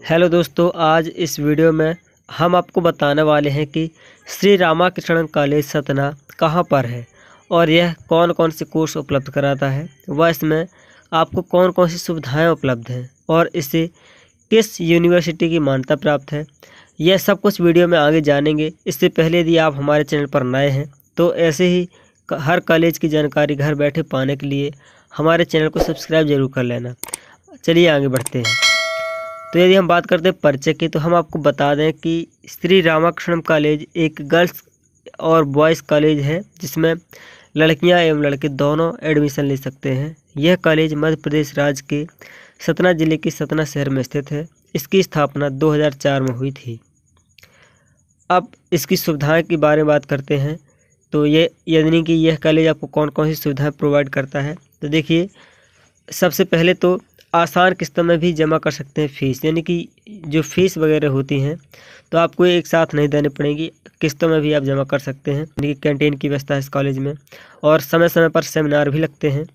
Hello दोस्तों, आज इस वीडियो में हम आपको बताने वाले हैं कि श्री रामाकृष्ण कॉलेज सतना कहाँ पर है और यह कौन कौन से कोर्स उपलब्ध कराता है, व इसमें आपको कौन कौन सी सुविधाएं उपलब्ध हैं और इसे किस यूनिवर्सिटी की मान्यता प्राप्त है। यह सब कुछ वीडियो में आगे जानेंगे। इससे पहले यदि आप हमारे चैनल पर नए हैं तो ऐसे ही हर कॉलेज की जानकारी घर बैठे पाने के लिए हमारे चैनल को सब्सक्राइब जरूर कर लेना। चलिए आगे बढ़ते हैं। तो यदि हम बात करते हैं परिचय की, तो हम आपको बता दें कि श्री रामाकृष्ण कॉलेज एक गर्ल्स और बॉयज़ कॉलेज है जिसमें लड़कियां एवं लड़के दोनों एडमिशन ले सकते हैं। यह कॉलेज मध्य प्रदेश राज्य के सतना जिले के सतना शहर में स्थित है। इसकी स्थापना 2004 में हुई थी। अब इसकी सुविधाएं के बारे में बात करते हैं। तो ये यानी कि यह कॉलेज आपको कौन कौन सी सुविधाएं प्रोवाइड करता है। तो देखिए, सबसे पहले तो आसान किस्तों में भी जमा कर सकते हैं फ़ीस, यानी कि जो फ़ीस वगैरह होती हैं तो आपको एक साथ नहीं देनी पड़ेगी, किस्तों में भी आप जमा कर सकते हैं। यानी कि कैंटीन की व्यवस्था है इस कॉलेज में और समय समय पर सेमिनार भी लगते हैं।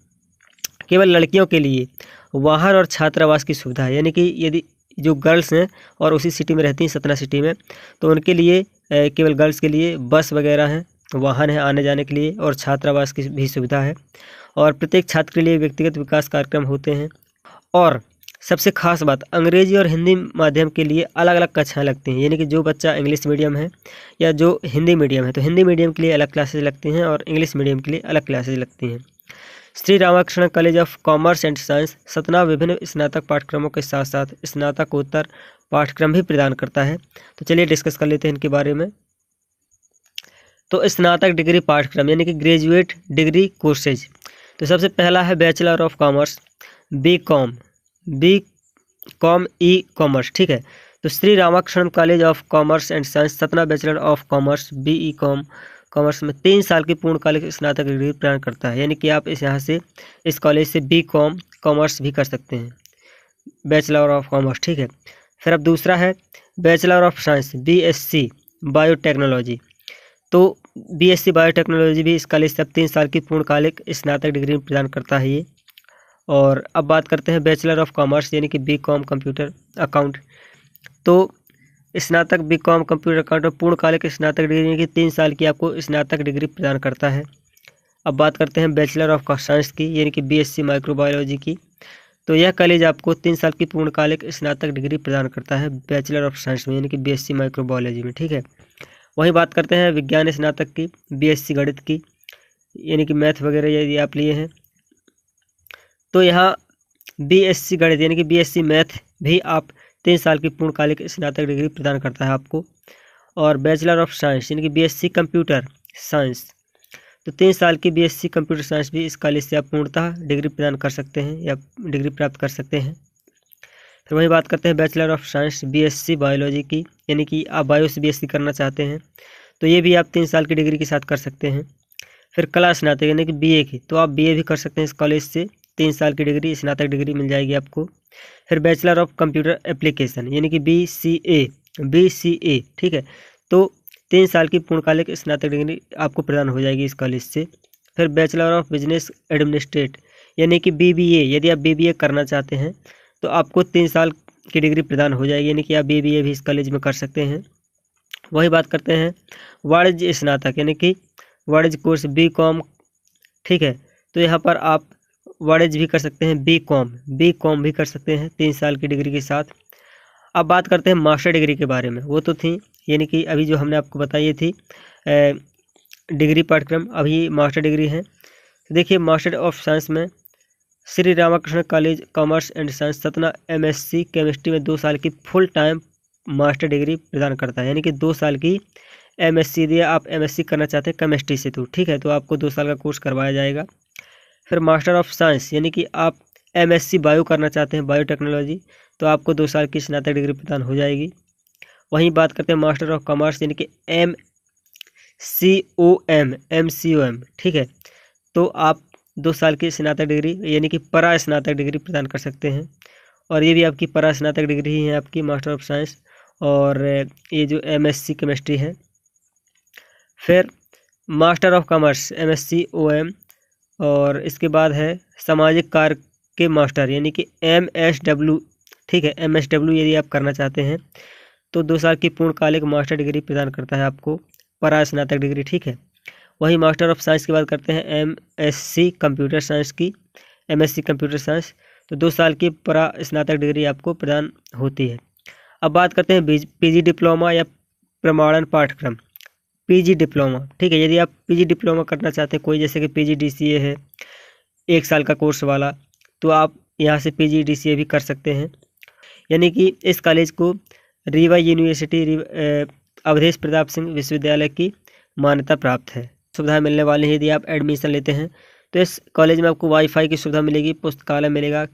केवल लड़कियों के लिए वाहन और छात्रावास की सुविधा है, यानी कि यदि जो गर्ल्स हैं और उसी सिटी में रहती हैं, सतना सिटी में, तो उनके लिए केवल गर्ल्स के लिए बस वगैरह हैं, वाहन है आने जाने के लिए, और छात्रावास की भी सुविधा है। और प्रत्येक छात्र के लिए व्यक्तिगत विकास कार्यक्रम होते हैं। और सबसे खास बात, अंग्रेजी और हिंदी माध्यम के लिए अलग अलग कक्षाएं लगती हैं, यानी कि जो बच्चा इंग्लिश मीडियम है या जो हिंदी मीडियम है तो हिंदी मीडियम के लिए अलग क्लासेज लगती हैं और इंग्लिश मीडियम के लिए अलग क्लासेज लगती हैं। Shri Ramakrishna college of commerce and science Satna विभिन्न स्नातक पाठ्यक्रमों के साथ साथ स्नातकोत्तर पाठ्यक्रम भी प्रदान करता है। तो चलिए डिस्कस कर लेते हैं इनके बारे में। तो स्नातक डिग्री पाठ्यक्रम यानी कि ग्रेजुएट डिग्री कोर्सेज, तो सबसे पहला है bachelor of commerce, B com e commerce. ठीक है, तो Shri Ramakrishna college of commerce and science Satna bachelor of commerce B e commerce में 3 साल की पूर्णकालिक स्नातक डिग्री प्रदान करता है। यानी कि आप यहाँ से इस कॉलेज से बी कॉमर्स भी कर सकते हैं, बैचलर ऑफ कॉमर्स। ठीक है, फिर अब दूसरा है bachelor of science BSc biotechnology. तो BSc बायोटेक्नोलॉजी भी इस कॉलेज से अब 3 साल की पूर्णकालिक स्नातक डिग्री प्रदान करता है ये। और अब बात करते हैं बैचलर ऑफ कॉमर्स यानी कि BCom कंप्यूटर अकाउंट। तो स्नातक BCom कंप्यूटर अकाउंट में पूर्णकालिक स्नातक डिग्री यानी कि 3 साल की आपको स्नातक डिग्री प्रदान करता है। अब बात करते हैं बैचलर ऑफ साइंस की यानी कि BSc माइक्रोबायोलॉजी की। तो यह कॉलेज आपको 3 साल की पूर्णकालिक स्नातक डिग्री प्रदान करता है बैचलर ऑफ साइंस में यानी कि BSc माइक्रोबायोलॉजी में। ठीक है, वहीं बात करते हैं विज्ञान स्नातक की BSc गणित की, यानी कि मैथ वगैरह यदि आप लिए हैं तो यहाँ BSc गणित यानी कि BSc मैथ भी आप 3 साल की पूर्णकालिक स्नातक डिग्री प्रदान करता है आपको। और बैचलर ऑफ साइंस यानी कि BSc कंप्यूटर साइंस, तो 3 साल की BSc कंप्यूटर साइंस भी इस कॉलेज से आप पूर्णतः डिग्री प्रदान कर सकते हैं या डिग्री प्राप्त कर सकते हैं। फिर वही बात करते हैं bachelor of science BSc biology की, यानी कि आप बायो से BSc करना चाहते हैं तो ये भी आप 3 साल की डिग्री के साथ कर सकते हैं। फिर कला स्नातक यानी कि BA की, तो आप BA भी कर सकते हैं इस कॉलेज से, 3 साल की डिग्री स्नातक डिग्री मिल जाएगी आपको। फिर बैचलर ऑफ कंप्यूटर एप्लीकेशन यानी कि BCA। ठीक है, तो 3 साल की पूर्णकालिक स्नातक डिग्री आपको प्रदान हो जाएगी इस कॉलेज से। फिर बैचलर ऑफ बिजनेस एडमिनिस्ट्रेट यानी कि BBA, यदि आप BBA करना चाहते हैं तो आपको 3 साल की डिग्री प्रदान हो जाएगी, यानी कि आप BBA भी इस कॉलेज में कर सकते हैं। वही बात करते हैं वाणिज्य स्नातक यानी कि वाणिज्य कोर्स BCom। ठीक है, तो यहाँ पर आप वाणिज्य भी कर सकते हैं, BCom भी कर सकते हैं 3 साल की डिग्री के साथ। अब बात करते हैं मास्टर डिग्री के बारे में। वो तो थी, यानी कि अभी जो हमने आपको बताई थी डिग्री पाठ्यक्रम, अभी मास्टर डिग्री है। तो देखिए, मास्टर ऑफ साइंस में Shri Ramakrishna college commerce and science Satna MSc chemistry में 2 साल की फुल टाइम मास्टर डिग्री प्रदान करता है, यानी कि 2 साल की MSc यदि आप MSc करना चाहते हैं केमिस्ट्री से तो ठीक है, तो आपको 2 साल का कोर्स करवाया जाएगा। फिर मास्टर ऑफ साइंस यानी कि आप MSc बायो करना चाहते हैं बायोटेक्नोलॉजी, तो आपको 2 साल की स्नातक डिग्री प्रदान हो जाएगी। वहीं बात करते हैं मास्टर ऑफ कॉमर्स यानी कि MCOM। ठीक है, तो आप 2 साल की स्नातक डिग्री यानी कि परा स्नातक डिग्री प्रदान कर सकते हैं, और ये भी आपकी परा स्नातक डिग्री ही है आपकी मास्टर ऑफ साइंस, और ये जो MSc केमिस्ट्री है। फिर मास्टर ऑफ कॉमर्स MSCOM, और इसके बाद है सामाजिक कार्य के मास्टर यानी कि MSW ठीक है। MSW यदि आप करना चाहते हैं तो 2 साल की पूर्णकालिक मास्टर डिग्री प्रदान करता है आपको, परा स्नातक डिग्री, ठीक है। वही मास्टर ऑफ साइंस की बात करते हैं, MSc कंप्यूटर साइंस की, MSc कंप्यूटर साइंस, तो 2 साल की परा स्नातक डिग्री आपको प्रदान होती है। अब बात करते हैं PG डिप्लोमा या प्रमाणन पाठ्यक्रम, PG डिप्लोमा, ठीक है। यदि आप PG डिप्लोमा करना चाहते हैं, कोई जैसे कि PGDCA है 1 साल का कोर्स वाला, तो आप यहाँ से PGDCA भी कर सकते हैं। यानी कि इस कॉलेज को रीवा यूनिवर्सिटी अवधेश प्रताप सिंह विश्वविद्यालय की मान्यता प्राप्त है। सुविधा मिलने वाली है यदि आप एडमिशन लेते हैं तो इस कॉलेज में आपको वाईफाई की सुविधा मिलेगी, पुस्तकालय मिलेगा,